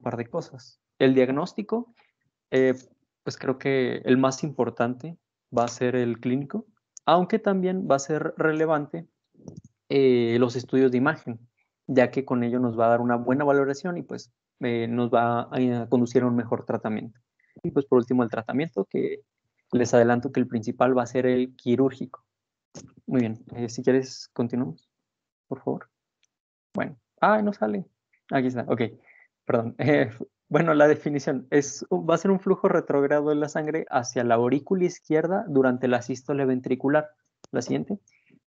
par de cosas. El diagnóstico, pues creo que el más importante va a ser el clínico, aunque también va a ser relevante los estudios de imagen, ya que con ello nos va a dar una buena valoración y pues nos va a conducir a un mejor tratamiento. Y pues por último el tratamiento, que les adelanto que el principal va a ser el quirúrgico. Muy bien, si quieres continuamos, por favor. Bueno, no sale. Aquí está, ok, perdón. Bueno, la definición va a ser un flujo retrógrado de la sangre hacia la aurícula izquierda durante la sístole ventricular. La siguiente.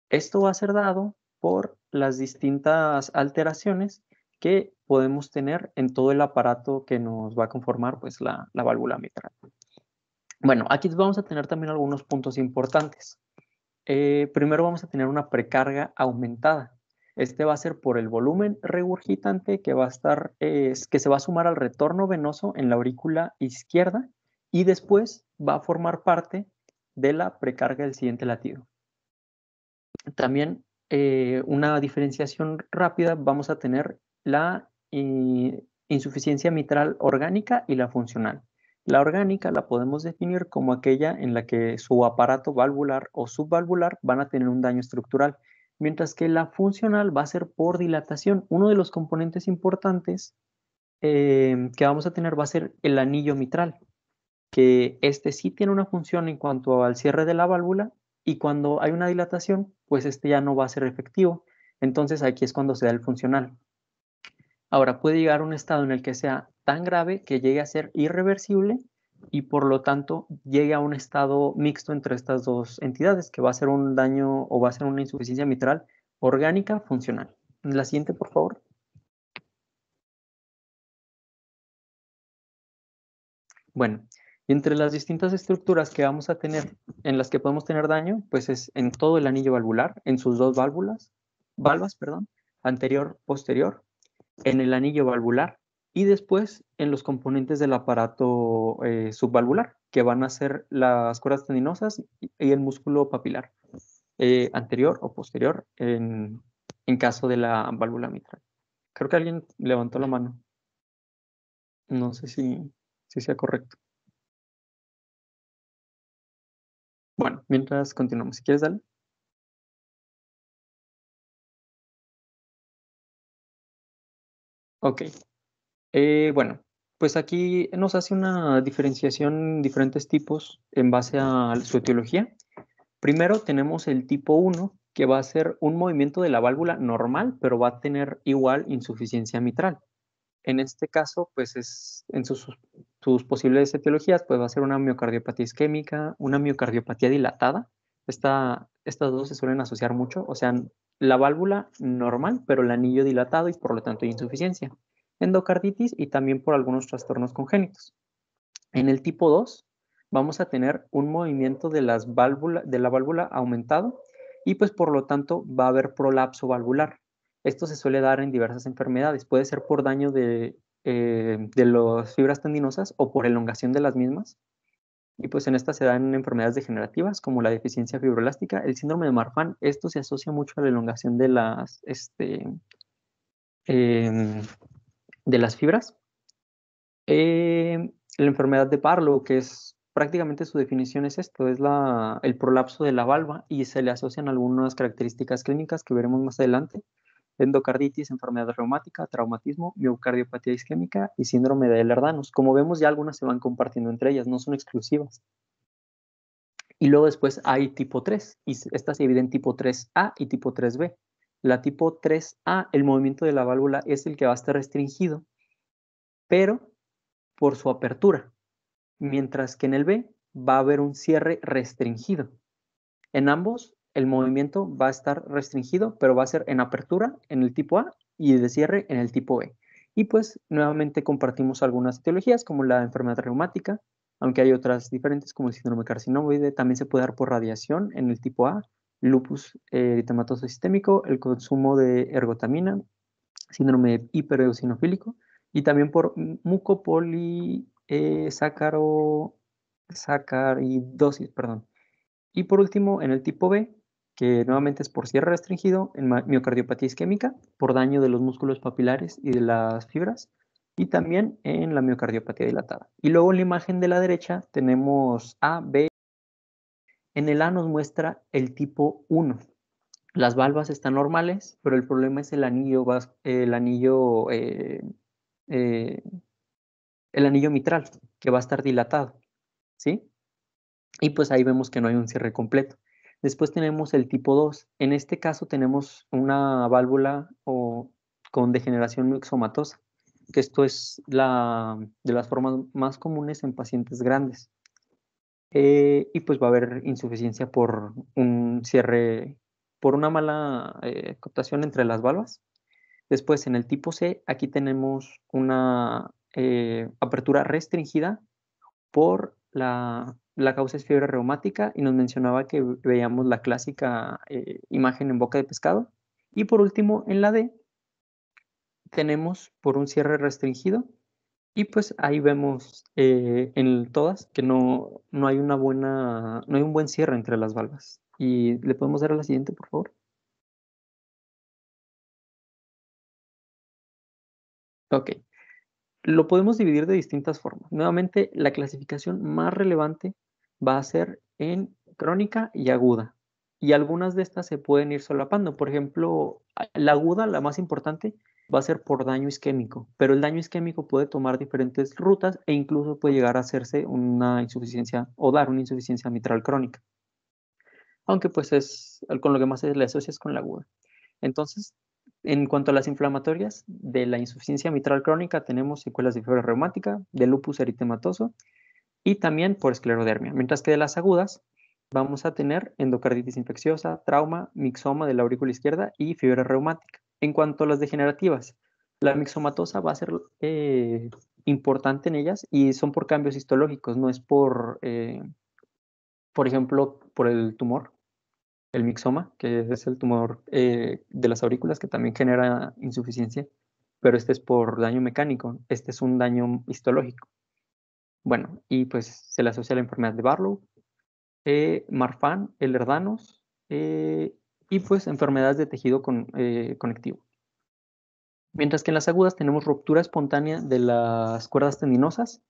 Esto va a ser dado por las distintas alteraciones que podemos tener en todo el aparato que nos va a conformar pues, la válvula mitral. Bueno, aquí vamos a tener también algunos puntos importantes. Primero vamos a tener una precarga aumentada. Este va a ser por el volumen regurgitante que va a estar, que se va a sumar al retorno venoso en la aurícula izquierda y después va a formar parte de la precarga del siguiente latido. También una diferenciación rápida, vamos a tener la insuficiencia mitral orgánica y la funcional. La orgánica la podemos definir como aquella en la que su aparato valvular o subvalvular van a tener un daño estructural, mientras que la funcional va a ser por dilatación. Uno de los componentes importantes que vamos a tener va a ser el anillo mitral, que este sí tiene una función en cuanto al cierre de la válvula y cuando hay una dilatación, pues este ya no va a ser efectivo. Entonces aquí es cuando se da el funcional. Ahora puede llegar a un estado en el que sea tan grave que llegue a ser irreversible y por lo tanto llegue a un estado mixto entre estas dos entidades, que va a ser un daño o va a ser una insuficiencia mitral orgánica funcional. La siguiente, por favor. Bueno, entre las distintas estructuras que vamos a tener, en las que podemos tener daño, pues es en todo el anillo valvular, en sus dos valvas, perdón, anterior, posterior, en el anillo valvular y después en los componentes del aparato subvalvular, que van a ser las cuerdas tendinosas y el músculo papilar, anterior o posterior en caso de la válvula mitral. Creo que alguien levantó la mano. No sé si sea correcto. Bueno, mientras continuamos, si quieres, dale. Ok. Bueno, pues aquí nos hace una diferenciación en diferentes tipos en base a su etiología. Primero tenemos el tipo 1, que va a ser un movimiento de la válvula normal, pero va a tener igual insuficiencia mitral. En este caso, pues en sus posibles etiologías, pues va a ser una miocardiopatía isquémica, una miocardiopatía dilatada. Estas dos se suelen asociar mucho, o sea, la válvula normal, pero el anillo dilatado y por lo tanto insuficiencia. Endocarditis y también por algunos trastornos congénitos. En el tipo 2 vamos a tener un movimiento de la válvula aumentado y pues por lo tanto va a haber prolapso valvular. Esto se suele dar en diversas enfermedades. Puede ser por daño de las fibras tendinosas o por elongación de las mismas. Y pues en estas se dan enfermedades degenerativas como la deficiencia fibroelástica, el síndrome de Marfan. Esto se asocia mucho a la elongación em, de las fibras. La enfermedad de Barlow, que es prácticamente su definición es esto, es el prolapso de la valva y se le asocian algunas características clínicas que veremos más adelante. Endocarditis, enfermedad reumática, traumatismo, miocardiopatía isquémica y síndrome de Ehlers-Danlos. Como vemos, ya algunas se van compartiendo entre ellas, no son exclusivas. Y luego después hay tipo 3, y esta se divide en tipo 3A y tipo 3B. La tipo 3A, el movimiento de la válvula es el que va a estar restringido, pero por su apertura, mientras que en el B va a haber un cierre restringido. En ambos, el movimiento va a estar restringido, pero va a ser en apertura en el tipo A y de cierre en el tipo B. Y pues nuevamente compartimos algunas etiologías como la enfermedad reumática, aunque hay otras diferentes como el síndrome carcinoide, también se puede dar por radiación en el tipo A, lupus eritematoso sistémico, el consumo de ergotamina, síndrome hipereosinofílico y también por mucopolisacaridosis, perdón. Y por último, en el tipo B, que nuevamente es por cierre restringido, en miocardiopatía isquémica, por daño de los músculos papilares y de las fibras, y también en la miocardiopatía dilatada. Y luego en la imagen de la derecha tenemos A, B. En el A nos muestra el tipo 1. Las valvas están normales, pero el problema es eh, el anillo mitral, que va a estar dilatado, ¿sí? Y pues ahí vemos que no hay un cierre completo. Después tenemos el tipo 2. En este caso tenemos una válvula con degeneración mixomatosa, que esto es de las formas más comunes en pacientes grandes. Y pues va a haber insuficiencia por un cierre, por una mala cooptación entre las valvas. Después en el tipo C, aquí tenemos una apertura restringida por la causa es fiebre reumática y nos mencionaba que veíamos la clásica imagen en boca de pescado. Y por último, en la D, tenemos por un cierre restringido y pues ahí vemos en todas que no hay no hay un buen cierre entre las valvas. Y le podemos dar a la siguiente, por favor. Ok. Lo podemos dividir de distintas formas. Nuevamente, la clasificación más relevante va a ser en crónica y aguda. Y algunas de estas se pueden ir solapando. Por ejemplo, la aguda, la más importante, va a ser por daño isquémico, pero el daño isquémico puede tomar diferentes rutas e incluso puede llegar a hacerse una insuficiencia o dar una insuficiencia mitral crónica. Aunque pues es con lo que más se le asocia es con la aguda. Entonces, en cuanto a las inflamatorias, de la insuficiencia mitral crónica tenemos secuelas de fiebre reumática, de lupus eritematoso y también por esclerodermia, mientras que de las agudas vamos a tener endocarditis infecciosa, trauma, mixoma de la aurícula izquierda y fiebre reumática. En cuanto a las degenerativas, la mixomatosa va a ser importante en ellas y son por cambios histológicos, no es por ejemplo, por el tumor el mixoma, que es el tumor de las aurículas que también genera insuficiencia, pero este es por daño mecánico, este es un daño histológico. Bueno, y pues se le asocia a la enfermedad de Barlow, Marfan, Ehlers-Danlos y pues enfermedades de tejido conectivo. Mientras que en las agudas tenemos ruptura espontánea de las cuerdas tendinosas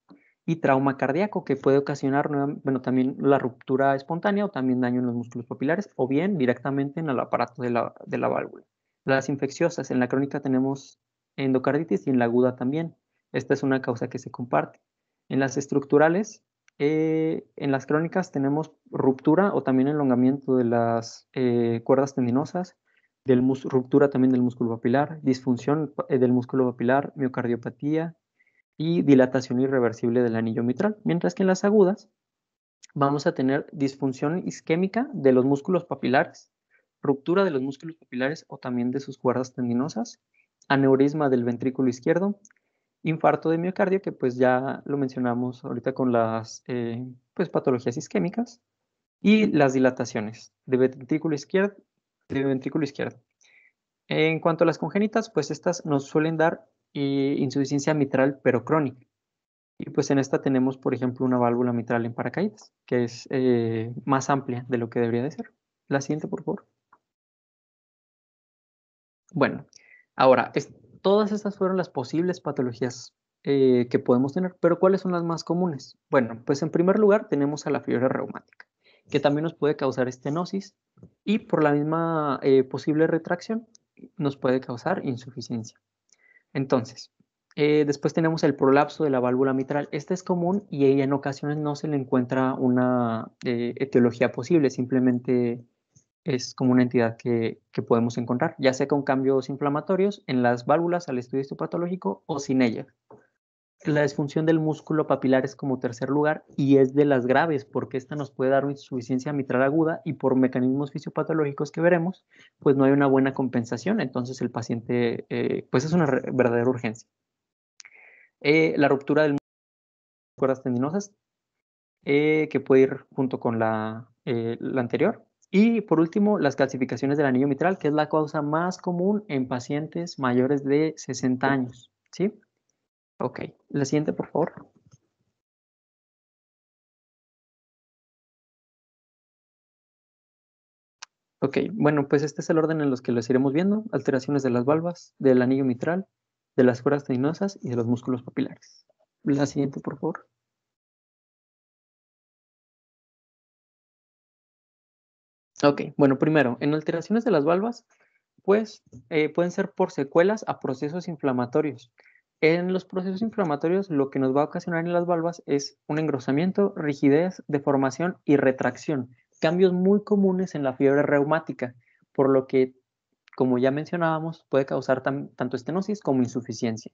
y trauma cardíaco que puede ocasionar, bueno, también la ruptura espontánea o también daño en los músculos papilares o bien directamente en el aparato de la válvula. Las infecciosas, en la crónica tenemos endocarditis y en la aguda también. Esta es una causa que se comparte. En las estructurales, en las crónicas tenemos ruptura o también elongamiento de las cuerdas tendinosas, ruptura también del músculo papilar, disfunción del músculo papilar, miocardiopatía y dilatación irreversible del anillo mitral. Mientras que en las agudas vamos a tener disfunción isquémica de los músculos papilares, ruptura de los músculos papilares o también de sus cuerdas tendinosas, aneurisma del ventrículo izquierdo, infarto de miocardio, que pues ya lo mencionamos ahorita con las pues patologías isquémicas, y las dilataciones de ventrículo izquierdo. En cuanto a las congénitas, pues estas nos suelen dar insuficiencia mitral, pero crónica. Y pues en esta tenemos, por ejemplo, una válvula mitral en paracaídas, que es más amplia de lo que debería de ser. La siguiente, por favor. Bueno, ahora, todas estas fueron las posibles patologías que podemos tener, pero ¿cuáles son las más comunes? Bueno, pues en primer lugar tenemos a la fiebre reumática, que también nos puede causar estenosis y por la misma posible retracción nos puede causar insuficiencia. Entonces, después tenemos el prolapso de la válvula mitral. Este es común y en ocasiones no se le encuentra una etiología posible, simplemente es como una entidad que podemos encontrar, ya sea con cambios inflamatorios en las válvulas al estudio histopatológico o sin ella. La disfunción del músculo papilar es como tercer lugar y es de las graves porque esta nos puede dar una insuficiencia mitral aguda y por mecanismos fisiopatológicos que veremos, pues no hay una buena compensación, entonces el paciente, pues es una verdadera urgencia. La ruptura de las cuerdas tendinosas, que puede ir junto con la anterior. Y por último, las calcificaciones del anillo mitral, que es la causa más común en pacientes mayores de 60 años. ¿Sí? Ok. La siguiente, por favor. Ok, bueno, pues este es el orden en los que los iremos viendo. Alteraciones de las valvas, del anillo mitral, de las cuerdas tendinosas y de los músculos papilares. La siguiente, por favor. Ok, bueno, primero, en alteraciones de las valvas, pues pueden ser por secuelas a procesos inflamatorios. En los procesos inflamatorios, lo que nos va a ocasionar en las valvas es un engrosamiento, rigidez, deformación y retracción, cambios muy comunes en la fiebre reumática, por lo que, como ya mencionábamos, puede causar tanto estenosis como insuficiencia.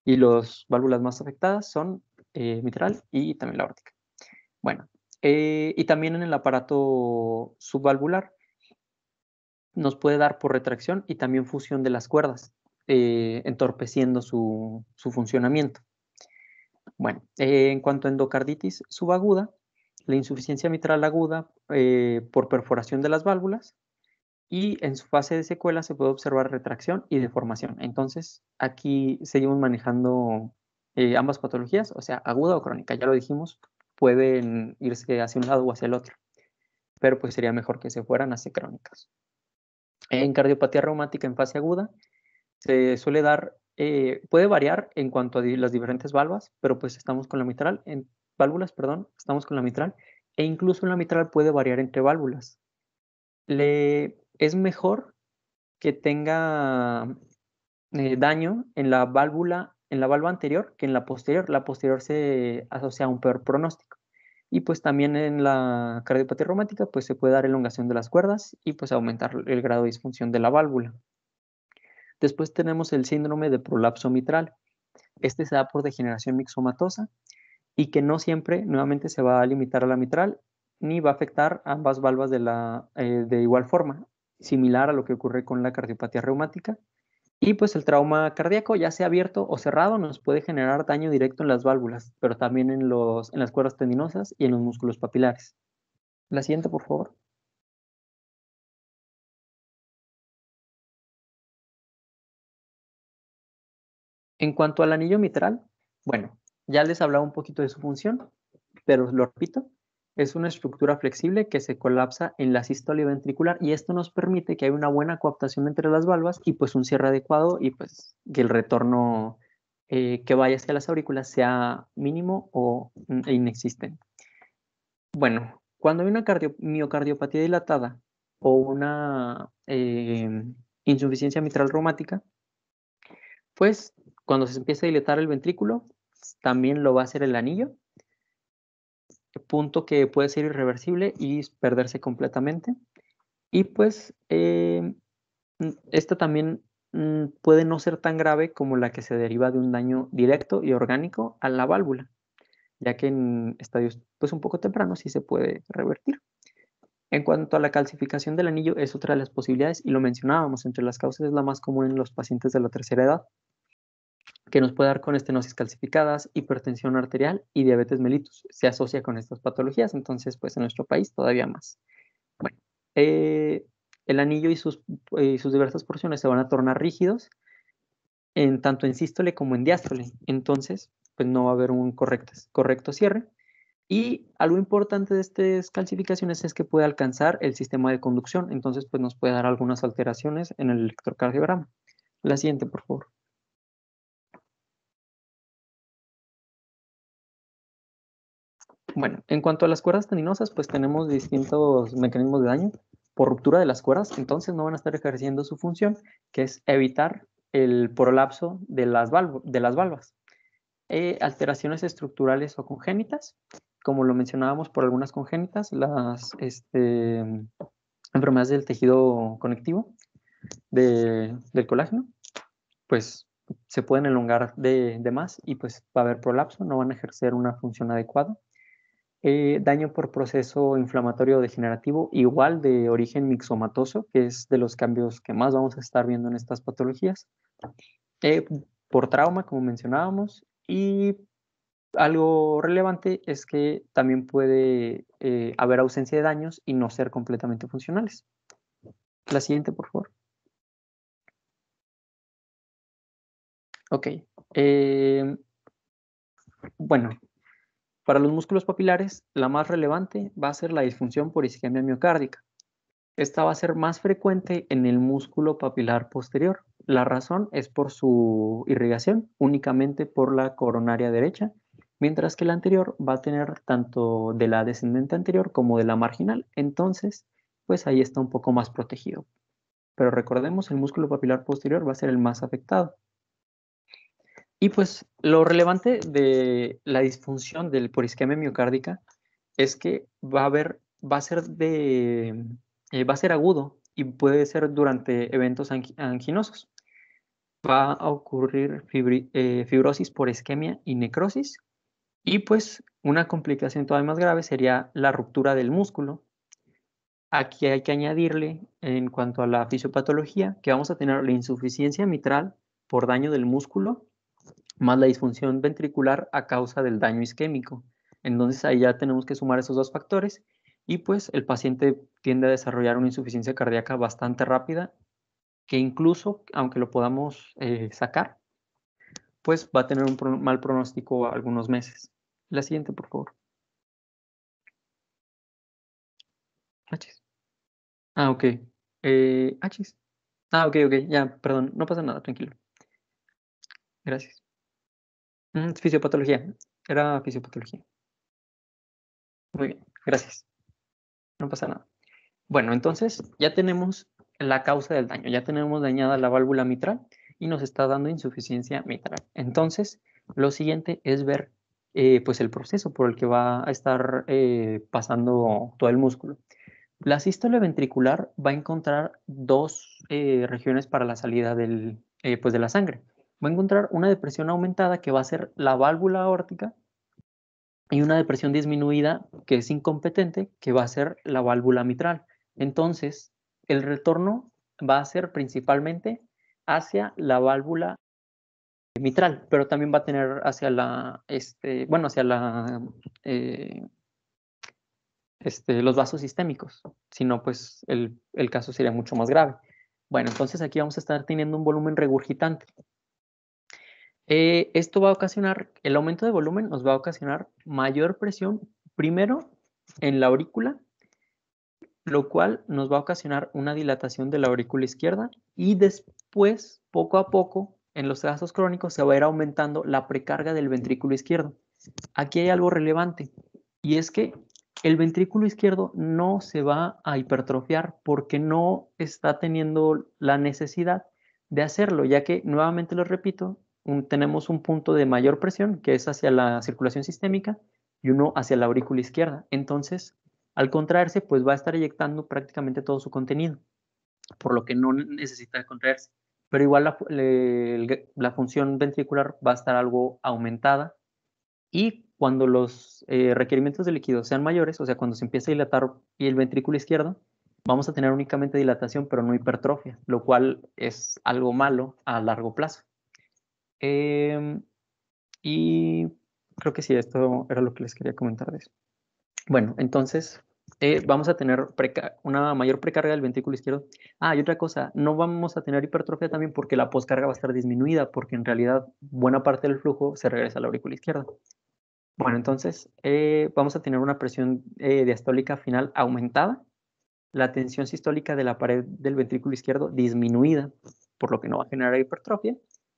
Y las válvulas más afectadas son mitral y también la aórtica. Bueno, y también en el aparato subvalvular nos puede dar por retracción y también fusión de las cuerdas, entorpeciendo su funcionamiento. Bueno, en cuanto a endocarditis subaguda, la insuficiencia mitral aguda por perforación de las válvulas y en su fase de secuela se puede observar retracción y deformación. Entonces, aquí seguimos manejando ambas patologías, o sea, aguda o crónica. Ya lo dijimos, pueden irse hacia un lado o hacia el otro, pero pues sería mejor que se fueran hacia crónicas. En cardiopatía reumática en fase aguda, se suele dar, puede variar en cuanto a las diferentes válvulas, pero pues estamos con la mitral, estamos con la mitral, e incluso en la mitral puede variar entre válvulas. Es mejor que tenga daño en la válvula anterior que en la posterior. La posterior se asocia a un peor pronóstico. Y pues también en la cardiopatía reumática pues se puede dar elongación de las cuerdas y pues aumentar el grado de disfunción de la válvula. Después tenemos el síndrome de prolapso mitral. Este se da por degeneración mixomatosa y que no siempre nuevamente se va a limitar a la mitral ni va a afectar a ambas válvulas de igual forma, similar a lo que ocurre con la cardiopatía reumática. Y pues el trauma cardíaco, ya sea abierto o cerrado, nos puede generar daño directo en las válvulas, pero también en las cuerdas tendinosas y en los músculos papilares. La siguiente, por favor. En cuanto al anillo mitral, bueno, ya les hablaba un poquito de su función, pero lo repito, es una estructura flexible que se colapsa en la sístole ventricular y esto nos permite que haya una buena coaptación entre las valvas y pues un cierre adecuado y pues que el retorno que vaya hacia las aurículas sea mínimo o inexistente. Bueno, cuando hay una miocardiopatía dilatada o una insuficiencia mitral reumática, pues cuando se empieza a dilatar el ventrículo, también lo va a hacer el anillo, punto que puede ser irreversible y perderse completamente. Y pues esta también puede no ser tan grave como la que se deriva de un daño directo y orgánico a la válvula, ya que en estadios pues un poco tempranos sí se puede revertir. En cuanto a la calcificación del anillo, es otra de las posibilidades y lo mencionábamos, entre las causas es la más común en los pacientes de la tercera edad, que nos puede dar con estenosis calcificadas, hipertensión arterial y diabetes mellitus. Se asocia con estas patologías, entonces pues en nuestro país todavía más. Bueno, el anillo y sus diversas porciones se van a tornar rígidos tanto en sístole como en diástole, entonces pues no va a haber un correcto cierre. Y algo importante de estas calcificaciones es que puede alcanzar el sistema de conducción, entonces pues nos puede dar algunas alteraciones en el electrocardiograma. La siguiente, por favor. Bueno, en cuanto a las cuerdas tendinosas, pues tenemos distintos mecanismos de daño por ruptura de las cuerdas, entonces no van a estar ejerciendo su función, que es evitar el prolapso de las valvas. Alteraciones estructurales o congénitas, como lo mencionábamos por algunas congénitas, las enfermedades del tejido conectivo del colágeno, pues se pueden elongar de más y pues va a haber prolapso, no van a ejercer una función adecuada. Daño por proceso inflamatorio degenerativo, igual de origen mixomatoso, que es de los cambios que más vamos a estar viendo en estas patologías. Eh, por trauma, como mencionábamos, y algo relevante es que también puede haber ausencia de daños y no ser completamente funcionales. La siguiente, por favor. Ok. Bueno, para los músculos papilares, la más relevante va a ser la disfunción por isquemia miocárdica. esta va a ser más frecuente en el músculo papilar posterior. La razón es por su irrigación, únicamente por la coronaria derecha, mientras que la anterior va a tener tanto de la descendente anterior como de la marginal. Entonces, pues ahí está un poco más protegido. Pero recordemos, el músculo papilar posterior va a ser el más afectado. Y pues lo relevante de la disfunción del por isquemia miocárdica es que va a ser va a ser agudo y puede ser durante eventos anginosos. Va a ocurrir fibrosis por isquemia y necrosis. Y pues una complicación todavía más grave sería la ruptura del músculo. Aquí hay que añadirle, en cuanto a la fisiopatología, que vamos a tener la insuficiencia mitral por daño del músculo, más la disfunción ventricular a causa del daño isquémico. Entonces ahí ya tenemos que sumar esos dos factores y pues el paciente tiende a desarrollar una insuficiencia cardíaca bastante rápida, que incluso, aunque lo podamos sacar, pues va a tener un mal pronóstico algunos meses. La siguiente, por favor. Achis. Ah, ok. Achis. Ah, ok, ok, ya, perdón, no pasa nada, tranquilo. Gracias. Fisiopatología. Era fisiopatología. Muy bien, gracias. No pasa nada. Bueno, entonces ya tenemos la causa del daño, ya tenemos dañada la válvula mitral y nos está dando insuficiencia mitral. Entonces, lo siguiente es ver pues el proceso por el que va a estar pasando todo el músculo. La sístole ventricular va a encontrar dos regiones para la salida pues de la sangre. Va a encontrar una depresión aumentada que va a ser la válvula aórtica y una depresión disminuida que es incompetente, que va a ser la válvula mitral. Entonces, el retorno va a ser principalmente hacia la válvula mitral, pero también va a tener hacia hacia eh, los vasos sistémicos. Si no, pues el caso sería mucho más grave. Bueno, entonces aquí vamos a estar teniendo un volumen regurgitante. Esto va a ocasionar, el aumento de volumen nos va a ocasionar mayor presión, primero en la aurícula, lo cual nos va a ocasionar una dilatación de la aurícula izquierda y después, poco a poco, en los casos crónicos se va a ir aumentando la precarga del ventrículo izquierdo. Aquí hay algo relevante y es que el ventrículo izquierdo no se va a hipertrofiar porque no está teniendo la necesidad de hacerlo, ya que, nuevamente lo repito, tenemos un punto de mayor presión que es hacia la circulación sistémica y uno hacia la aurícula izquierda. Entonces, al contraerse, pues va a estar eyectando prácticamente todo su contenido, por lo que no necesita contraerse. Pero igual la función ventricular va a estar algo aumentada y cuando los requerimientos de líquido sean mayores, o sea, cuando se empiece a dilatar y el ventrículo izquierdo, vamos a tener únicamente dilatación, pero no hipertrofia, lo cual es algo malo a largo plazo. Y creo que sí, esto era lo que les quería comentar de eso. Bueno, entonces vamos a tener una mayor precarga del ventrículo izquierdo. Ah, y otra cosa, no vamos a tener hipertrofia también porque la poscarga va a estar disminuida, porque en realidad buena parte del flujo se regresa a la aurícula izquierda. Bueno, entonces vamos a tener una presión diastólica final aumentada, la tensión sistólica de la pared del ventrículo izquierdo disminuida, por lo que no va a generar hipertrofia,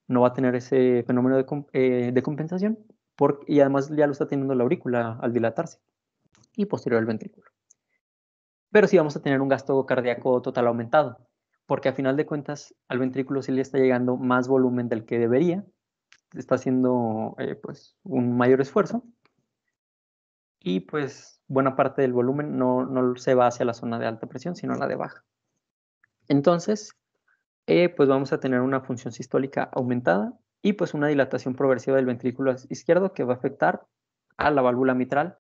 no va a tener ese fenómeno de compensación, y además ya lo está teniendo la aurícula al dilatarse y posterior al ventrículo. Pero sí vamos a tener un gasto cardíaco total aumentado, porque a final de cuentas al ventrículo sí le está llegando más volumen del que debería, está haciendo pues un mayor esfuerzo y pues buena parte del volumen no se va hacia la zona de alta presión, sino a la de baja. Entonces, pues vamos a tener una función sistólica aumentada y pues una dilatación progresiva del ventrículo izquierdo que va a afectar a la válvula mitral,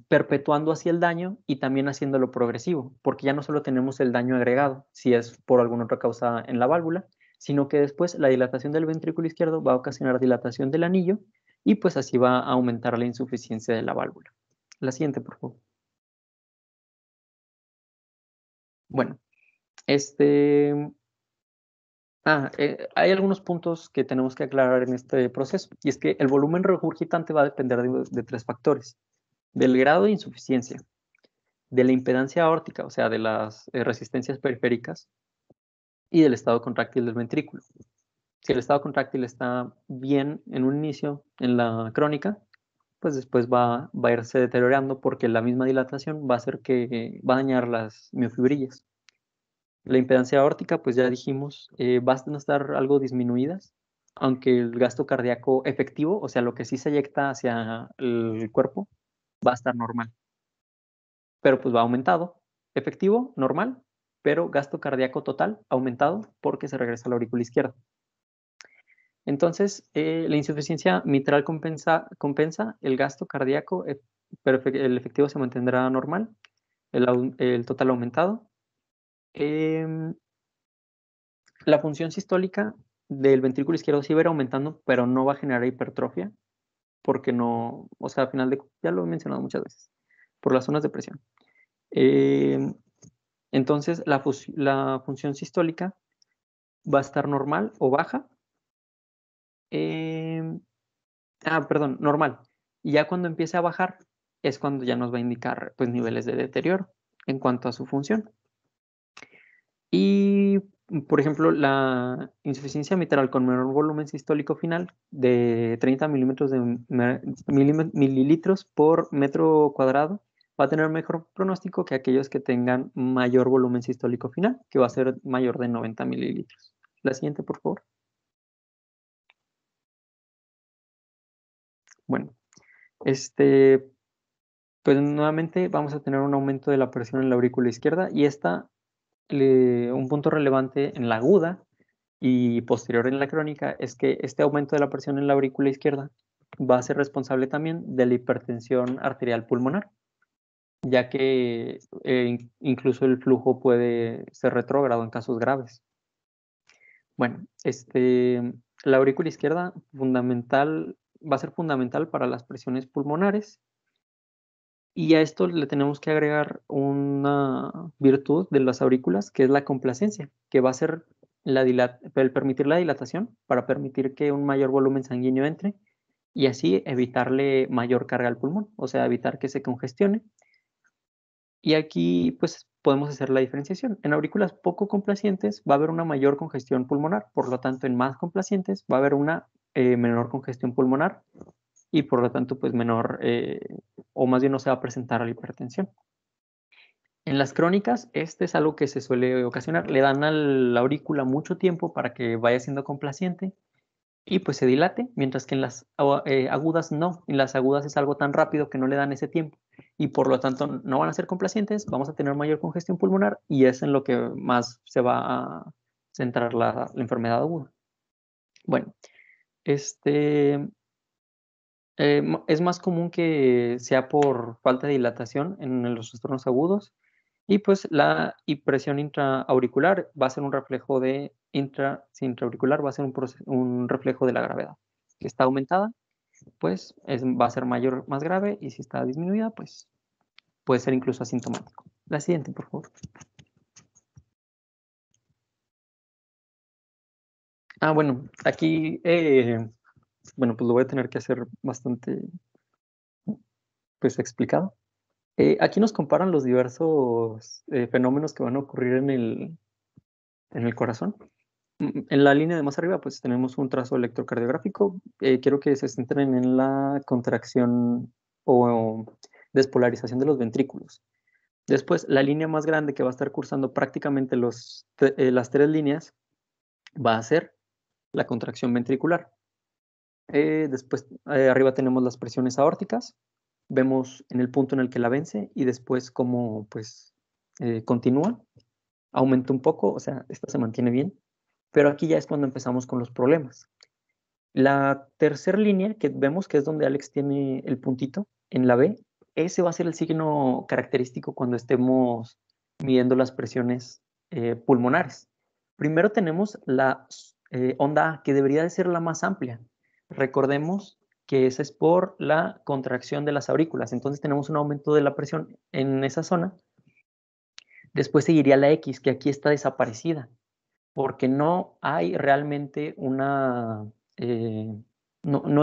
perpetuando así el daño y también haciéndolo progresivo, porque ya no solo tenemos el daño agregado, si es por alguna otra causa en la válvula, sino que después la dilatación del ventrículo izquierdo va a ocasionar dilatación del anillo y pues así va a aumentar la insuficiencia de la válvula. La siguiente, por favor. Bueno, hay algunos puntos que tenemos que aclarar en este proceso, y es que el volumen regurgitante va a depender de tres factores: del grado de insuficiencia, de la impedancia aórtica, o sea, de las resistencias periféricas y del estado contráctil del ventrículo. Si el estado contráctil está bien en un inicio, en la crónica, pues después va a irse deteriorando porque la misma dilatación va a hacer que va a dañar las miofibrillas. La impedancia aórtica, pues ya dijimos, van a estar algo disminuidas, aunque el gasto cardíaco efectivo, o sea, lo que sí se eyecta hacia el cuerpo, va a estar normal. Pero pues va aumentado. Efectivo, normal, pero gasto cardíaco total aumentado porque se regresa a la aurícula izquierda. Entonces, la insuficiencia mitral compensa el gasto cardíaco, pero el efectivo se mantendrá normal, el total aumentado. Em, la función sistólica del ventrículo izquierdo sí va a ir aumentando, pero no va a generar hipertrofia, porque no, o sea, al final ya lo he mencionado muchas veces, por las zonas de presión. Em, entonces, la función sistólica va a estar normal o baja. Em, perdón, normal. Y ya cuando empiece a bajar es cuando ya nos va a indicar pues niveles de deterioro en cuanto a su función. Y, por ejemplo, la insuficiencia mitral con menor volumen sistólico final de 30 mililitros por metro cuadrado va a tener mejor pronóstico que aquellos que tengan mayor volumen sistólico final, que va a ser mayor de 90 mililitros. La siguiente, por favor. Bueno, pues nuevamente vamos a tener un aumento de la presión en la aurícula izquierda y un punto relevante en la aguda y posterior en la crónica es que este aumento de la presión en la aurícula izquierda va a ser responsable también de la hipertensión arterial pulmonar, ya que incluso el flujo puede ser retrógrado en casos graves. Bueno, la aurícula izquierda va a ser fundamental para las presiones pulmonares. Y a esto le tenemos que agregar una virtud de las aurículas, que es la complacencia, que va a ser el permitir la dilatación para permitir que un mayor volumen sanguíneo entre y así evitarle mayor carga al pulmón, o sea, evitar que se congestione. Y aquí pues podemos hacer la diferenciación. En aurículas poco complacientes va a haber una mayor congestión pulmonar, por lo tanto en más complacientes va a haber una menor congestión pulmonar y por lo tanto pues menor, o más bien no se va a presentar la hipertensión. En las crónicas, este es algo que se suele ocasionar. Le dan a la aurícula mucho tiempo para que vaya siendo complaciente y pues se dilate, mientras que en las agudas no. En las agudas es algo tan rápido que no le dan ese tiempo y por lo tanto no van a ser complacientes, vamos a tener mayor congestión pulmonar y es en lo que más se va a centrar la enfermedad aguda. Bueno, es más común que sea por falta de dilatación en los trastornos agudos y pues la presión intraauricular va a ser un reflejo de si intraauricular va a ser un reflejo de la gravedad. Si está aumentada, pues va a ser más grave y si está disminuida, pues puede ser incluso asintomático. La siguiente, por favor. Bueno, aquí, bueno, pues lo voy a tener que hacer bastante, pues explicado. Aquí nos comparan los diversos fenómenos que van a ocurrir en el corazón. En la línea de más arriba, pues tenemos un trazo electrocardiográfico. Quiero que se centren en la contracción o despolarización de los ventrículos. Después, la línea más grande que va a estar cursando prácticamente las tres líneas va a ser la contracción ventricular. Después, arriba tenemos las presiones aórticas. Vemos en el punto en el que la vence y después cómo pues continúa. Aumenta un poco, o sea, esta se mantiene bien. Pero aquí ya es cuando empezamos con los problemas. La tercera línea que vemos, que es donde Alex tiene el puntito, en la B, ese va a ser el signo característico cuando estemos midiendo las presiones pulmonares. Primero tenemos la onda A, que debería de ser la más amplia. Recordemos que esa es por la contracción de las aurículas. Entonces tenemos un aumento de la presión en esa zona. Después seguiría la X, que aquí está desaparecida porque no hay realmente no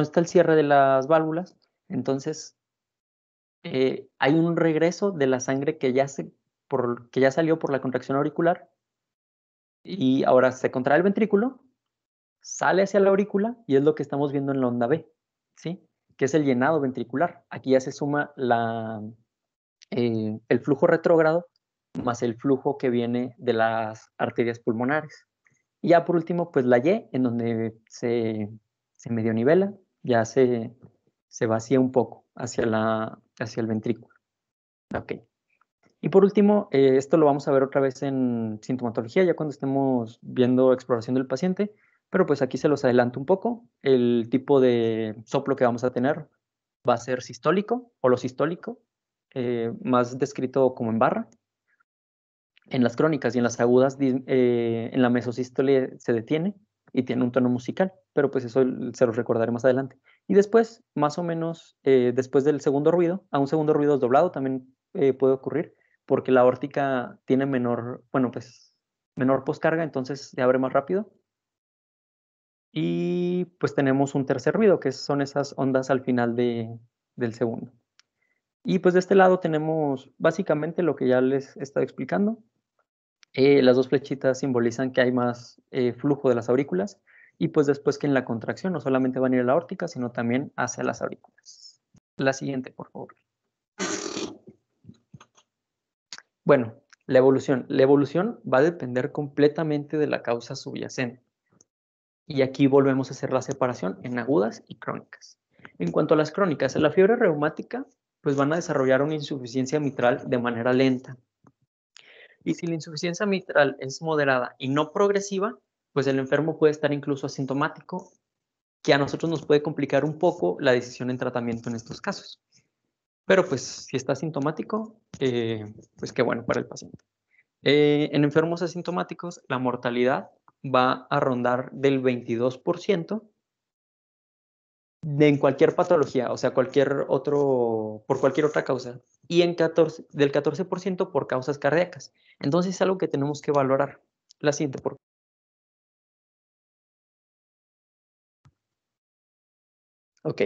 está el cierre de las válvulas, entonces hay un regreso de la sangre que que ya salió por la contracción auricular y ahora se contrae el ventrículo, sale hacia la aurícula y es lo que estamos viendo en la onda B, ¿sí? Que es el llenado ventricular. Aquí ya se suma el flujo retrógrado más el flujo que viene de las arterias pulmonares. Y ya por último, pues la Y, en donde se medio nivela, ya se vacía un poco hacia el ventrículo. Ok. Y por último, esto lo vamos a ver otra vez en sintomatología, ya cuando estemos viendo exploración del paciente, pero pues aquí se los adelanto un poco. El tipo de soplo que vamos a tener va a ser sistólico o lo sistólico, más descrito como en barra. En las crónicas y en las agudas, en la mesosístole se detiene y tiene un tono musical, pero pues eso se los recordaré más adelante. Y después, más o menos, después del segundo ruido, a un segundo ruido doblado también puede ocurrir, porque la aórtica tiene menor, bueno, pues menor poscarga, entonces se abre más rápido. Y pues tenemos un tercer ruido, que son esas ondas al final del segundo. Y pues de este lado tenemos básicamente lo que ya les he estado explicando. Las dos flechitas simbolizan que hay más flujo de las aurículas y pues después que en la contracción no solamente van a ir a la aórtica, sino también hacia las aurículas. La siguiente, por favor. Bueno, la evolución. La evolución va a depender completamente de la causa subyacente. Y aquí volvemos a hacer la separación en agudas y crónicas. En cuanto a las crónicas, en la fiebre reumática, pues van a desarrollar una insuficiencia mitral de manera lenta. Y si la insuficiencia mitral es moderada y no progresiva, pues el enfermo puede estar incluso asintomático, que a nosotros nos puede complicar un poco la decisión en tratamiento en estos casos. Pero pues si está asintomático, pues qué bueno para el paciente. En enfermos asintomáticos, la mortalidad va a rondar del 22% en cualquier patología, o sea, por cualquier otra causa, y del 14% por causas cardíacas. Entonces es algo que tenemos que valorar. La siguiente, por Ok.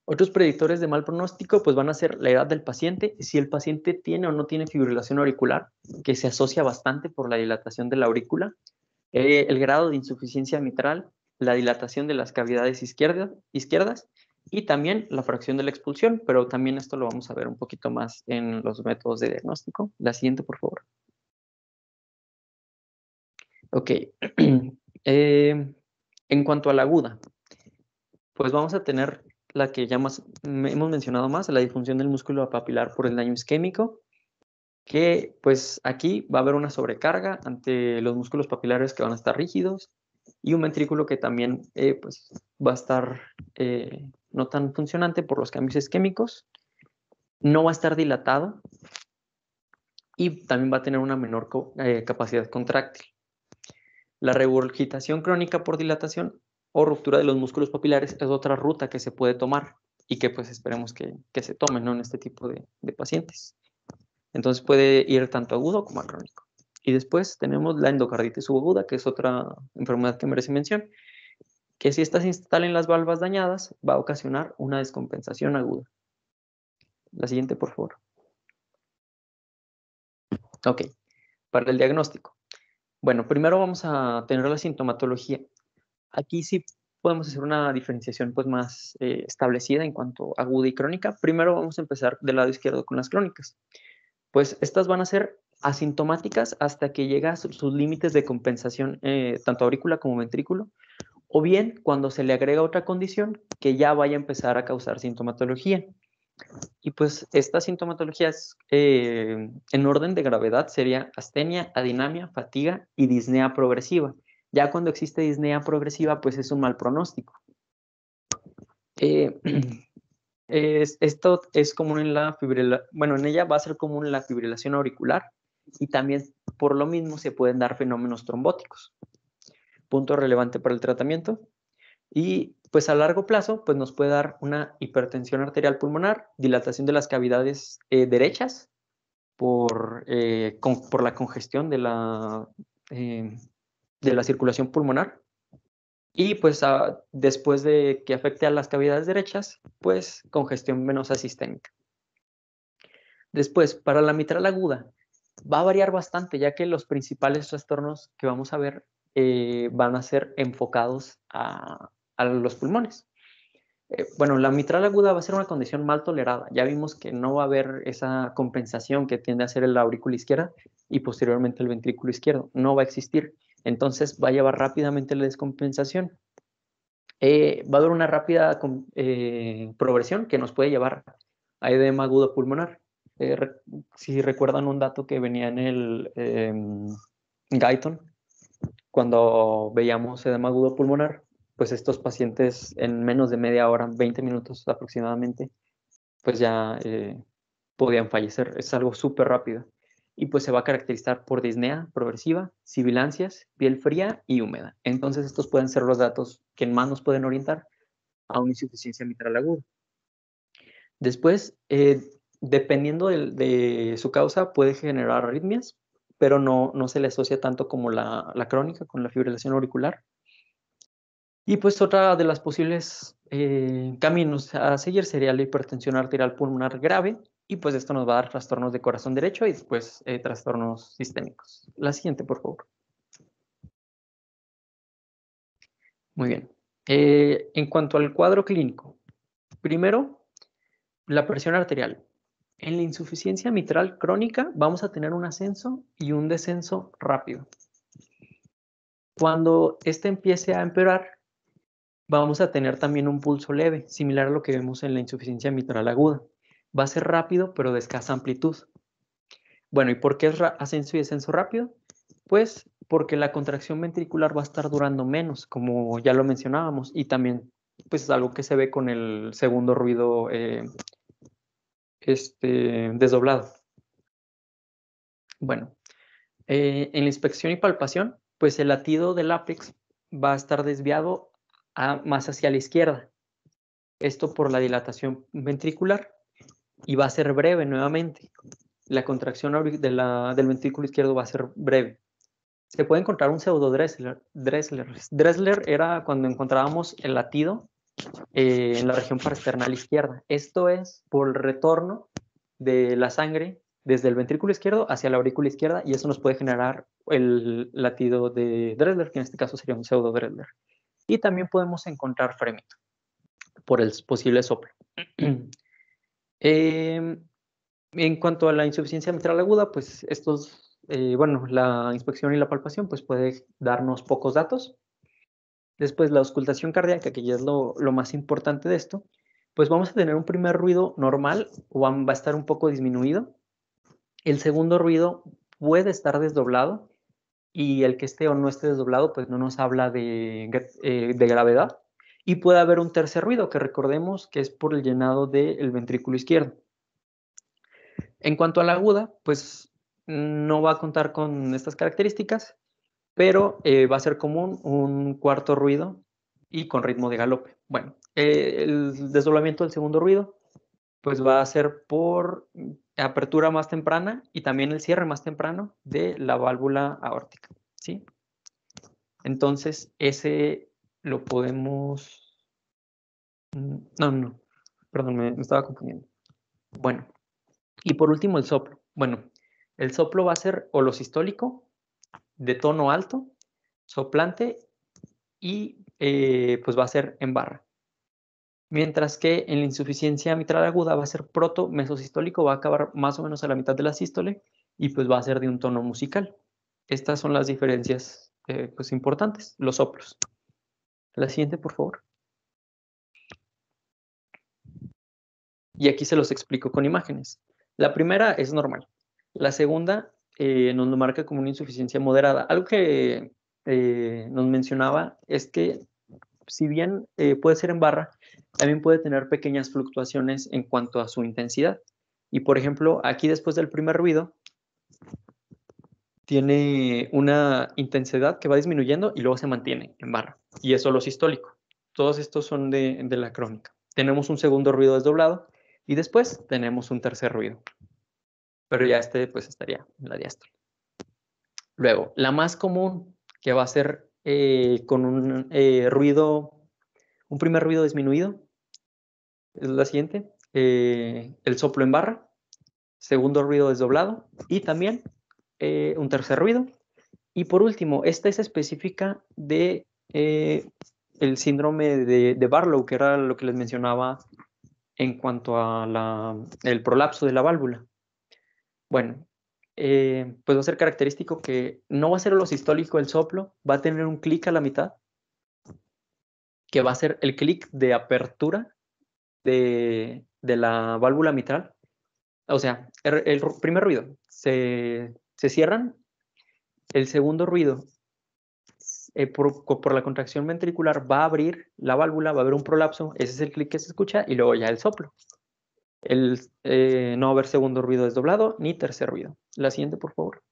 Otros predictores de mal pronóstico pues van a ser la edad del paciente, si el paciente tiene o no tiene fibrilación auricular, que se asocia bastante por la dilatación de la aurícula, el grado de insuficiencia mitral, la dilatación de las cavidades izquierdas y también la fracción de la expulsión, pero también esto lo vamos a ver un poquito más en los métodos de diagnóstico. La siguiente, por favor. Ok. En cuanto a la aguda, pues vamos a tener la que ya hemos mencionado más, la disfunción del músculo papilar por el daño isquémico, que pues aquí va a haber una sobrecarga ante los músculos papilares que van a estar rígidos y un ventrículo que también pues va a estar no tan funcionante por los cambios isquémicos, no va a estar dilatado y también va a tener una menor capacidad contráctil. La regurgitación crónica por dilatación o ruptura de los músculos papilares es otra ruta que se puede tomar y que pues esperemos que se tome, ¿no?, en este tipo de pacientes. Entonces puede ir tanto agudo como a crónico. Y después tenemos la endocarditis subaguda, que es otra enfermedad que merece mención, que si esta se instala en las valvas dañadas, va a ocasionar una descompensación aguda. La siguiente, por favor. Ok, para el diagnóstico. Bueno, primero vamos a tener la sintomatología. Aquí sí podemos hacer una diferenciación pues más establecida en cuanto a aguda y crónica. Primero vamos a empezar del lado izquierdo con las crónicas. Pues estas van a ser asintomáticas hasta que llega a sus límites de compensación, tanto aurícula como ventrículo, o bien cuando se le agrega otra condición que ya vaya a empezar a causar sintomatología. Y pues estas sintomatologías en orden de gravedad sería astenia, adinamia, fatiga y disnea progresiva. Ya cuando existe disnea progresiva, pues es un mal pronóstico. Eh, Esto es común en la fibrilación, bueno, en ella va a ser común la fibrilación auricular y también por lo mismo se pueden dar fenómenos trombóticos. Punto relevante para el tratamiento. Y pues a largo plazo pues nos puede dar una hipertensión arterial pulmonar, dilatación de las cavidades derechas por la congestión de la circulación pulmonar. Y pues después de que afecte a las cavidades derechas, pues congestión venosa sistémica. Después, para la mitral aguda, va a variar bastante, ya que los principales trastornos que vamos a ver van a ser enfocados a los pulmones. Bueno, la mitral aguda va a ser una condición mal tolerada. Ya vimos que no va a haber esa compensación que tiende a hacer el aurícula izquierda y posteriormente el ventrículo izquierdo. No va a existir. Entonces va a llevar rápidamente la descompensación. Va a haber una rápida progresión que nos puede llevar a edema agudo pulmonar. Si recuerdan un dato que venía en el Guyton, cuando veíamos edema agudo pulmonar, pues estos pacientes en menos de media hora, 20 minutos aproximadamente, pues ya podían fallecer. Es algo súper rápido. Y pues se va a caracterizar por disnea progresiva, sibilancias, piel fría y húmeda. Entonces estos pueden ser los datos que más nos pueden orientar a una insuficiencia mitral aguda. Después, dependiendo de su causa, puede generar arritmias, pero no se le asocia tanto como la crónica con la fibrilación auricular. Y pues otra de las posibles caminos a seguir sería la hipertensión arterial pulmonar grave, y pues esto nos va a dar trastornos de corazón derecho y después trastornos sistémicos. La siguiente, por favor. Muy bien. En cuanto al cuadro clínico, primero, la presión arterial. En la insuficiencia mitral crónica vamos a tener un ascenso y un descenso rápido. Cuando este empiece a empeorar, vamos a tener también un pulso leve, similar a lo que vemos en la insuficiencia mitral aguda. Va a ser rápido, pero de escasa amplitud. Bueno, ¿y por qué es ascenso y descenso rápido? Pues porque la contracción ventricular va a estar durando menos, como ya lo mencionábamos, y también pues es algo que se ve con el segundo ruido desdoblado. Bueno, en la inspección y palpación, pues el latido del ápex va a estar desviado más hacia la izquierda. Esto por la dilatación ventricular y va a ser breve nuevamente. La contracción del ventrículo izquierdo va a ser breve. Se puede encontrar un pseudo Dressler. Dressler era cuando encontrábamos el latido en la región parasternal izquierda. Esto es por el retorno de la sangre desde el ventrículo izquierdo hacia la aurícula izquierda, y eso nos puede generar el latido de Dressler, que en este caso sería un pseudo Dressler. Y también podemos encontrar frémito por el posible soplo. En cuanto a la insuficiencia mitral aguda, pues bueno, la inspección y la palpación pues puede darnos pocos datos. Después la auscultación cardíaca, que ya es lo más importante de esto, pues vamos a tener un primer ruido normal o va a estar un poco disminuido. El segundo ruido puede estar desdoblado, y el que esté o no esté desdoblado pues no nos habla de gravedad. Y puede haber un tercer ruido, que recordemos que es por el llenado del ventrículo izquierdo. En cuanto a la aguda, pues no va a contar con estas características, pero va a ser común un cuarto ruido y con ritmo de galope. Bueno, el desdoblamiento del segundo ruido pues va a ser por apertura más temprana y también el cierre más temprano de la válvula aórtica, ¿sí? Entonces, ese lo podemos... No, perdón, me estaba confundiendo. Bueno, y por último el soplo. Bueno, el soplo va a ser holosistólico, de tono alto, soplante y pues va a ser en barra. Mientras que en la insuficiencia mitral aguda va a ser proto-mesosistólico, va a acabar más o menos a la mitad de la sístole y pues va a ser de un tono musical. Estas son las diferencias pues importantes, los soplos. La siguiente, por favor. Y aquí se los explico con imágenes. La primera es normal. La segunda nos lo marca como una insuficiencia moderada. Algo que nos mencionaba es que si bien puede ser en barra, también puede tener pequeñas fluctuaciones en cuanto a su intensidad. Y por ejemplo, aquí después del primer ruido, tiene una intensidad que va disminuyendo y luego se mantiene en barra. Y eso es lo sistólico. Todos estos son de la crónica. Tenemos un segundo ruido desdoblado y después tenemos un tercer ruido. Pero ya pues estaría en la diástole. Luego, la más común, que va a ser con un primer ruido disminuido, es la siguiente, el soplo en barra. segundo ruido desdoblado y también un tercer ruido. Y por último, esta es específica de el síndrome de Barlow, que era lo que les mencionaba en cuanto a el prolapso de la válvula. Bueno, pues va a ser característico que no va a ser lo sistólico el soplo, va a tener un clic a la mitad, que va a ser el clic de apertura de la válvula mitral. O sea, el primer ruido se cierran, el segundo ruido por la contracción ventricular va a abrir la válvula, va a haber un prolapso, ese es el clic que se escucha y luego ya el soplo. No va a haber segundo ruido desdoblado ni tercer ruido. La siguiente, por favor.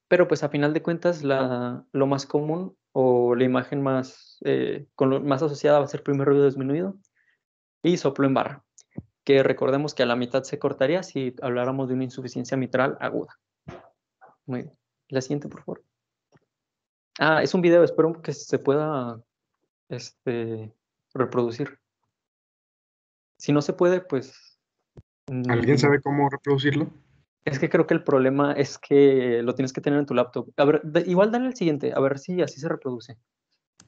Pero pues a final de cuentas lo más común o la imagen más, más asociada va a ser primer ruido disminuido y soplo en barra, que recordemos que a la mitad se cortaría si habláramos de una insuficiencia mitral aguda. Muy bien. La siguiente, por favor. Es un video, espero que se pueda reproducir. Si no se puede, pues ¿Alguien sabe cómo reproducirlo? es que creo que el problema es que lo tienes que tener en tu laptop. A ver, igual dale al siguiente, a ver si así se reproduce.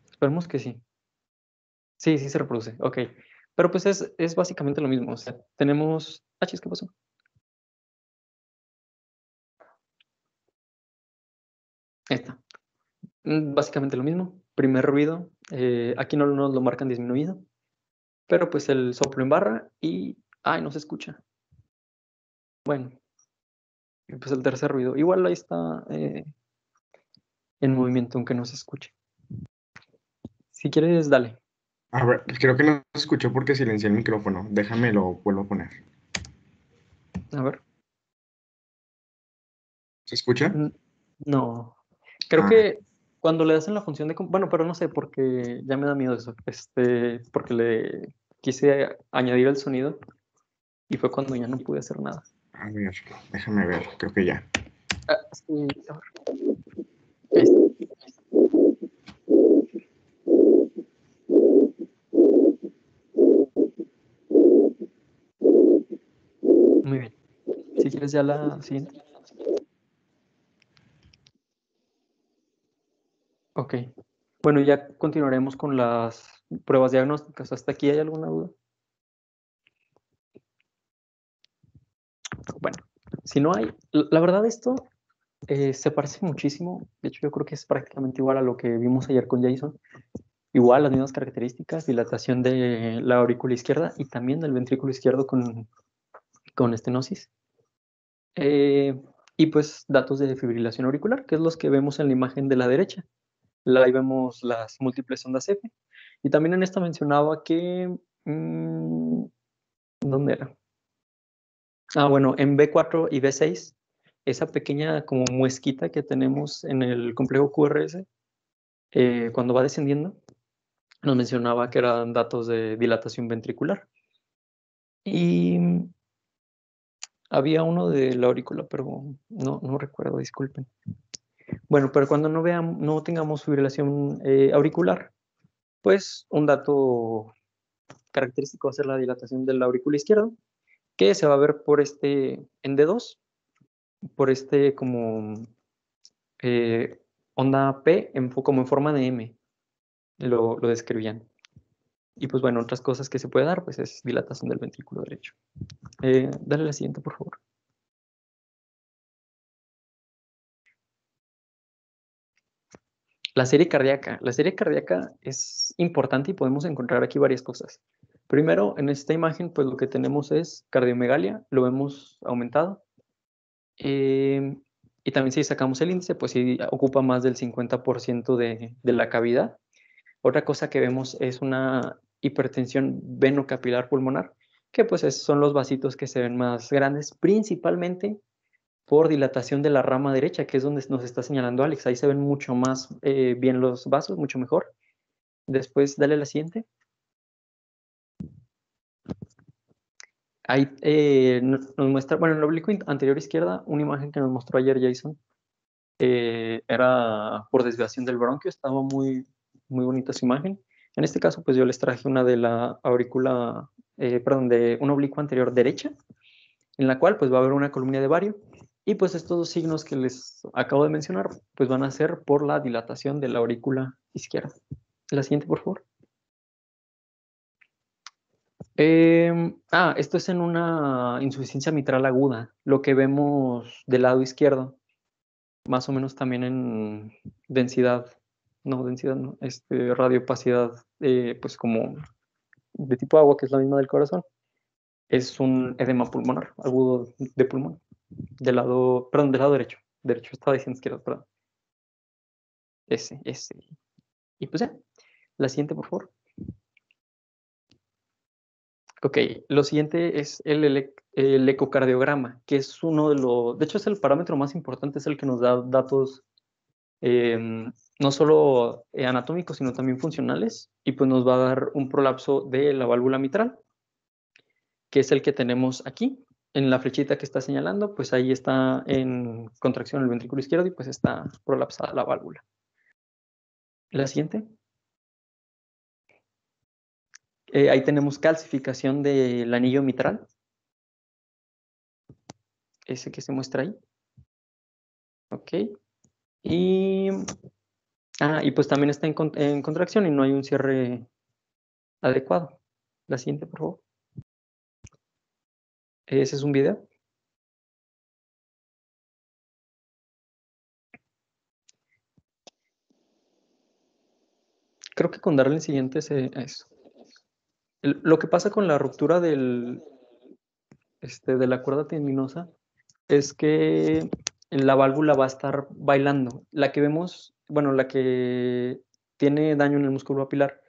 Esperemos que sí. Sí, sí se reproduce, ok. Pero pues es básicamente lo mismo. O sea, tenemos... Chis, ¿qué pasó? Ahí está. Básicamente lo mismo. Primer ruido. Aquí no nos lo marcan disminuido. Pero pues el soplo en barra y... ¡Ay, no se escucha! Bueno, y pues el tercer ruido. Igual ahí está en movimiento, aunque no se escuche. Si quieres, dale. A ver, creo que no se escuchó porque silencié el micrófono. Déjame lo vuelvo a poner. A ver. ¿Se escucha? No. Creo Ah, que cuando le das en la función de... Bueno, pero no sé, porque ya me da miedo eso. Porque le quise añadir el sonido y fue cuando ya no pude hacer nada. a ver, déjame ver, creo que ya. Sí, a ver. Ahí está. Muy bien. Si quieres ya la siguiente. Ok. Bueno, ya continuaremos con las pruebas diagnósticas. ¿Hasta aquí hay alguna duda? Bueno, si no hay, la verdad esto se parece muchísimo. De hecho, yo creo que es prácticamente igual a lo que vimos ayer con Jason. Igual las mismas características, dilatación de la aurícula izquierda y también del ventrículo izquierdo con estenosis. Y pues datos de fibrilación auricular, que es los que vemos en la imagen de la derecha. Ahí vemos las múltiples ondas F. Y también en esta mencionaba que... ¿dónde era? Bueno, en B4 y B6, esa pequeña como muesquita que tenemos en el complejo QRS, cuando va descendiendo, nos mencionaba que eran datos de dilatación ventricular. Y había uno de la aurícula, pero no recuerdo, disculpen. Bueno, pero cuando no tengamos fibrilación auricular, pues un dato característico va a ser la dilatación de la aurícula izquierda, que se va a ver por en D2, por como onda P como en forma de M, lo describían. Y pues bueno, otras cosas que se puede dar, pues es dilatación del ventrículo derecho. Dale la siguiente, por favor. La serie cardíaca. La serie cardíaca es importante y podemos encontrar aquí varias cosas. Primero, en esta imagen, pues lo que tenemos es cardiomegalia, lo vemos aumentado. Y también si sacamos el índice, pues sí ocupa más del 50% de la cavidad. Otra cosa que vemos es una hipertensión venocapilar pulmonar, que pues son los vasitos que se ven más grandes, principalmente por dilatación de la rama derecha, que es donde nos está señalando Alex. Ahí se ven mucho más bien los vasos, mucho mejor. Después, dale la siguiente. Ahí nos muestra, bueno, en el oblicuo anterior izquierda, una imagen que nos mostró ayer Jason. Era por desviación del bronquio, estaba muy, muy bonita su imagen. En este caso, pues yo les traje una de la aurícula, perdón, de un oblicuo anterior derecha. en la cual pues va a haber una columna de bario, y pues estos dos signos que les acabo de mencionar pues van a ser por la dilatación de la aurícula izquierda. La siguiente, por favor. Esto es en una insuficiencia mitral aguda, lo que vemos del lado izquierdo, más o menos también en densidad no, radiopacidad, pues como de tipo agua, que es la misma del corazón. Es un edema pulmonar, agudo de pulmón, del lado derecho. Derecho, estaba diciendo izquierdo, perdón. Ese. Y pues ya, la siguiente, por favor. Ok, lo siguiente es el ecocardiograma, que es uno de los, de hecho es el parámetro más importante, es el que nos da datos no solo anatómicos, sino también funcionales, y pues nos va a dar un prolapso de la válvula mitral, que es el que tenemos aquí, en la flechita que está señalando, pues ahí está en contracción el ventrículo izquierdo y pues está prolapsada la válvula. La siguiente. Ahí tenemos calcificación del anillo mitral, ese que se muestra ahí. Ok. Y, y pues también está en contracción y no hay un cierre adecuado. La siguiente, por favor. Ese es un video. Creo que con darle el siguiente es eso. Lo que pasa con la ruptura de la cuerda tendinosa es que la válvula va a estar bailando. La que vemos, bueno, la que tiene daño en el músculo papilar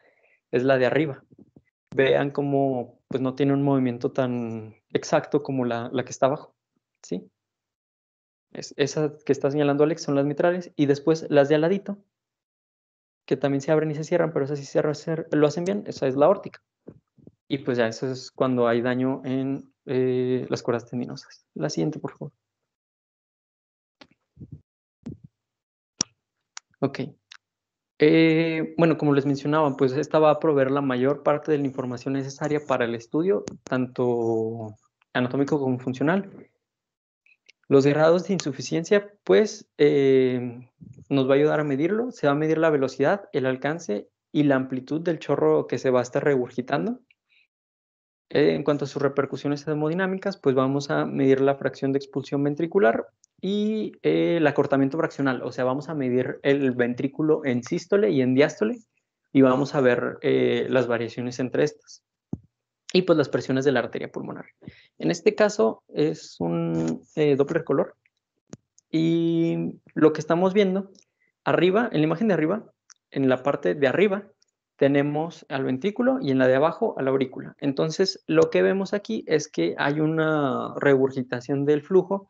es la de arriba. Vean cómo pues no tiene un movimiento tan exacto como la que está abajo, ¿sí? Esa que está señalando Alex son las mitrales, y después las de al ladito, que también se abren y se cierran, pero esas sí lo hacen bien, esa es la órtica. Y pues ya eso es cuando hay daño en las cuerdas tendinosas. La siguiente, por favor. Ok. Bueno, como les mencionaba, pues esta va a proveer la mayor parte de la información necesaria para el estudio, tanto anatómico como funcional. Los grados de insuficiencia, pues, nos va a ayudar a medirlo. Se va a medir la velocidad, el alcance y la amplitud del chorro que se va a estar regurgitando. En cuanto a sus repercusiones hemodinámicas, pues vamos a medir la fracción de expulsión ventricular y el acortamiento fraccional. O sea, vamos a medir el ventrículo en sístole y en diástole y vamos a ver las variaciones entre estas. Y pues las presiones de la arteria pulmonar. En este caso es un Doppler color. Y lo que estamos viendo arriba, en la imagen de arriba, en la parte de arriba, tenemos al ventrículo y en la de abajo a la aurícula. Entonces, lo que vemos aquí es que hay una regurgitación del flujo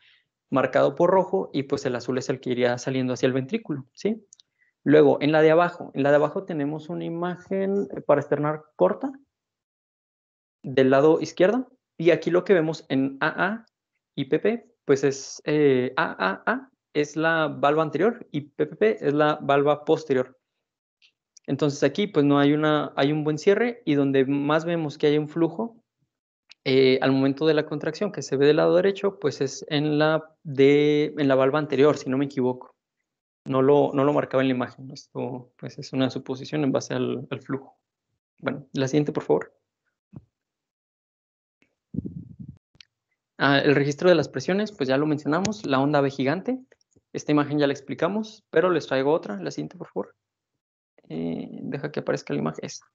marcado por rojo y pues el azul es el que iría saliendo hacia el ventrículo, ¿sí? Luego, en la de abajo tenemos una imagen para externar corta del lado izquierdo, y aquí lo que vemos en AA y PP, pues es AAA es la valva anterior y PPP es la valva posterior. Entonces aquí pues no hay hay un buen cierre, y donde más vemos que hay un flujo al momento de la contracción que se ve del lado derecho, pues es en la valva anterior, si no me equivoco. No lo marcaba en la imagen. Esto pues es una suposición en base al flujo. Bueno, la siguiente, por favor. El registro de las presiones, pues ya lo mencionamos, la onda B gigante. Esta imagen ya la explicamos, pero les traigo otra, la siguiente, por favor. Deja que aparezca la imagen. Esta.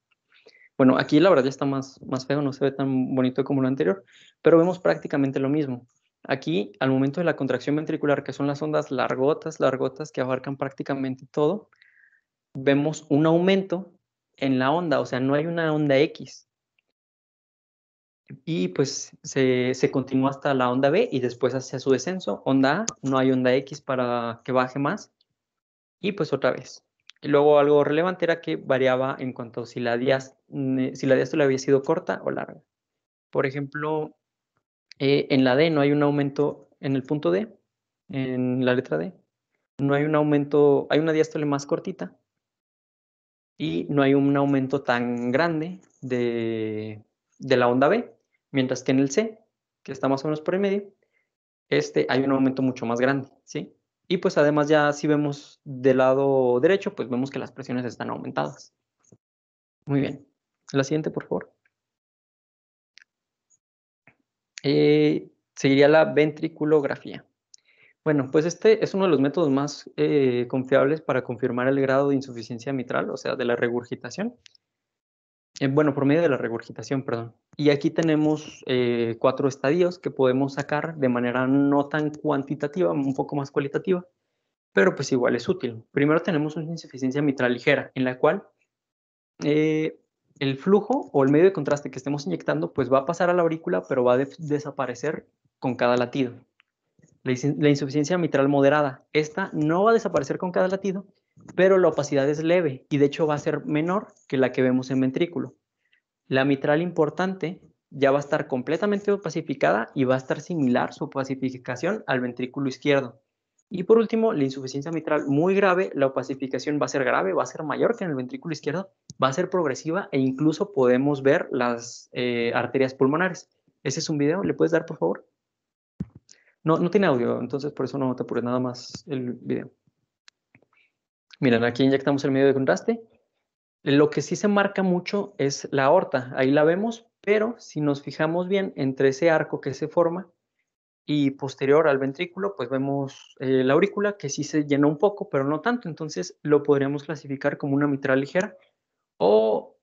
Bueno, aquí la verdad ya está más feo, no se ve tan bonito como lo anterior, pero vemos prácticamente lo mismo. Aquí, al momento de la contracción ventricular, que son las ondas largotas que abarcan prácticamente todo, vemos un aumento en la onda, o sea, no hay una onda X. Y pues se continúa hasta la onda B y después hacia su descenso, onda A, no hay onda X para que baje más, y pues otra vez. Y luego algo relevante era que variaba en cuanto a si la diástole había sido corta o larga. Por ejemplo, en la D no hay un aumento, en el punto D, en la letra D, no hay un aumento, hay una diástole más cortita y no hay un aumento tan grande de la onda B, mientras que en el C que está más o menos por el medio, hay un aumento mucho más grande, ¿sí? Y pues además ya si vemos del lado derecho, pues vemos que las presiones están aumentadas. Muy bien. La siguiente, por favor. Seguiría la ventriculografía. Bueno, pues este es uno de los métodos más confiables para confirmar el grado de insuficiencia mitral, o sea, de la regurgitación. Bueno, por medio de la regurgitación, perdón. Y aquí tenemos 4 estadios que podemos sacar de manera no tan cuantitativa, un poco más cualitativa, pero pues igual es útil. Primero tenemos una insuficiencia mitral ligera, en la cual el flujo o el medio de contraste que estemos inyectando pues va a pasar a la aurícula, pero va a desaparecer con cada latido. La insuficiencia mitral moderada, esta no va a desaparecer con cada latido, pero la opacidad es leve y de hecho va a ser menor que la que vemos en ventrículo. La mitral importante ya va a estar completamente opacificada y va a estar similar su opacificación al ventrículo izquierdo. Y por último, la insuficiencia mitral muy grave, la opacificación va a ser grave, va a ser mayor que en el ventrículo izquierdo, va a ser progresiva e incluso podemos ver las arterias pulmonares. Ese es un video, ¿le puedes dar por favor? No, no tiene audio, entonces por eso no te apures, nada más el video. Miren, aquí inyectamos el medio de contraste. Lo que sí se marca mucho es la aorta, ahí la vemos, pero si nos fijamos bien entre ese arco que se forma y posterior al ventrículo, pues vemos la aurícula que sí se llena un poco, pero no tanto, entonces lo podríamos clasificar como una mitral ligera o,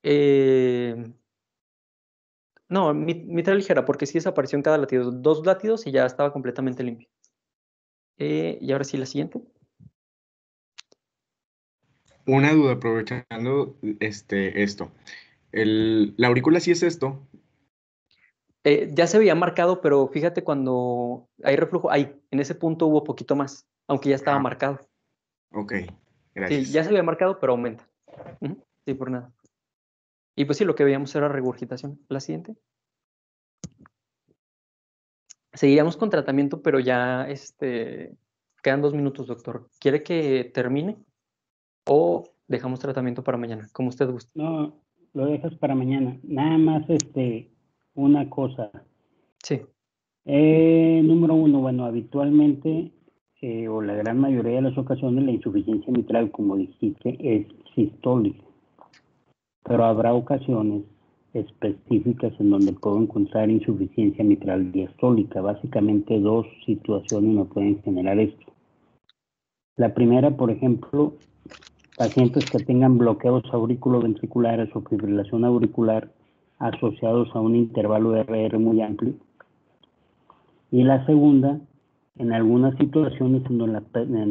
no, mitral ligera, porque sí desapareció en cada latido, 2 latidos y ya estaba completamente limpio. Y ahora sí la siguiente. Una duda, aprovechando esto. La aurícula sí es esto. Ya se había marcado, pero fíjate cuando hay reflujo, ahí, en ese punto hubo poquito más, aunque ya estaba Ah, marcado. ok, Sí, gracias. ya se había marcado, pero aumenta. Sí, por nada. Y pues sí, lo que veíamos era regurgitación. La siguiente. Seguiríamos con tratamiento, pero ya quedan 2 minutos, doctor. ¿Quiere que termine o dejamos tratamiento para mañana? Como usted guste. No, lo dejas para mañana. Nada más una cosa. Sí. Número uno, bueno, habitualmente o la gran mayoría de las ocasiones la insuficiencia mitral, como dijiste, es sistólica. Pero habrá ocasiones específicas en donde puedo encontrar insuficiencia mitral diastólica. Básicamente 2 situaciones me pueden generar esto. La primera, por ejemplo, pacientes que tengan bloqueos auriculoventriculares o fibrilación auricular asociados a un intervalo de RR muy amplio. Y la segunda, en algunas situaciones en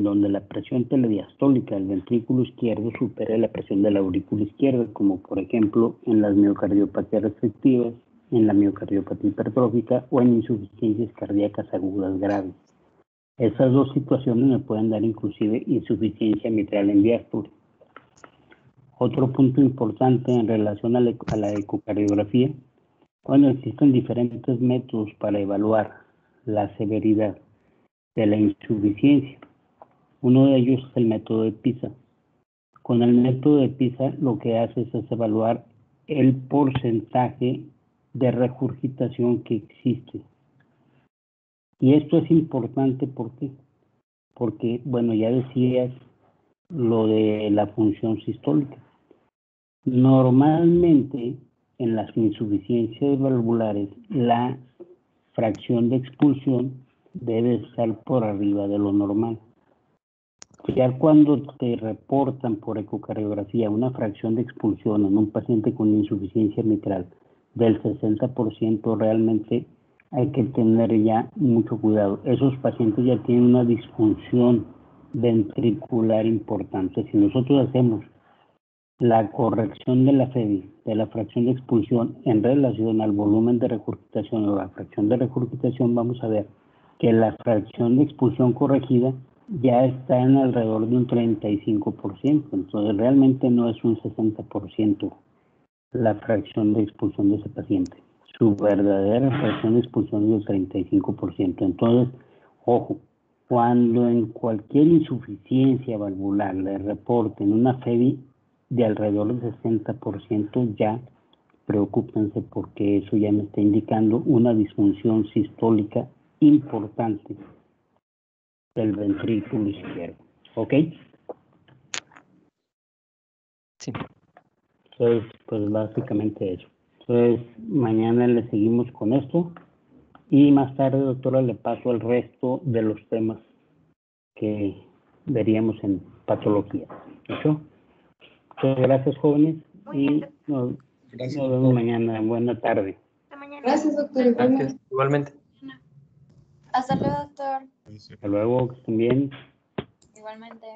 donde la presión telediastólica del ventrículo izquierdo supere la presión de la aurícula izquierda, como por ejemplo en las miocardiopatías restrictivas, en la miocardiopatía hipertrófica o en insuficiencias cardíacas agudas graves. Esas 2 situaciones me pueden dar inclusive insuficiencia mitral en diástole. Otro punto importante en relación a la ecocardiografía, bueno, existen diferentes métodos para evaluar la severidad de la insuficiencia. Uno de ellos es el método de PISA. Con el método de PISA lo que hace es evaluar el porcentaje de regurgitación que existe. Y esto es importante, ¿por qué? Porque, bueno, ya decías lo de la función sistólica. Normalmente, en las insuficiencias valvulares, la fracción de expulsión debe estar por arriba de lo normal. Ya cuando te reportan por ecocardiografía una fracción de expulsión en un paciente con insuficiencia mitral del 60%, realmente hay que tener ya mucho cuidado. Esos pacientes ya tienen una disfunción ventricular importante. Si nosotros hacemos la corrección de la FEBI, de la fracción de expulsión en relación al volumen de regurgitación o la fracción de regurgitación, vamos a ver que la fracción de expulsión corregida ya está en alrededor de un 35%, entonces realmente no es un 60% la fracción de expulsión de ese paciente. Su verdadera fracción de expulsión es del 35%. Entonces, ojo, cuando en cualquier insuficiencia valvular le reporten una FEBI de alrededor del 60%, ya preocúpense porque eso ya me está indicando una disfunción sistólica importante del ventrículo izquierdo. ¿Ok? Sí. Entonces, pues básicamente eso. Entonces, mañana le seguimos con esto y más tarde, doctora, le paso el resto de los temas que veríamos en patología. ¿Eso? Muchas gracias, jóvenes, y nos vemos mañana. Buena tarde. Hasta mañana. Gracias, doctor. Gracias. Igualmente. Hasta luego, doctor. Hasta luego, que estén bien. Igualmente.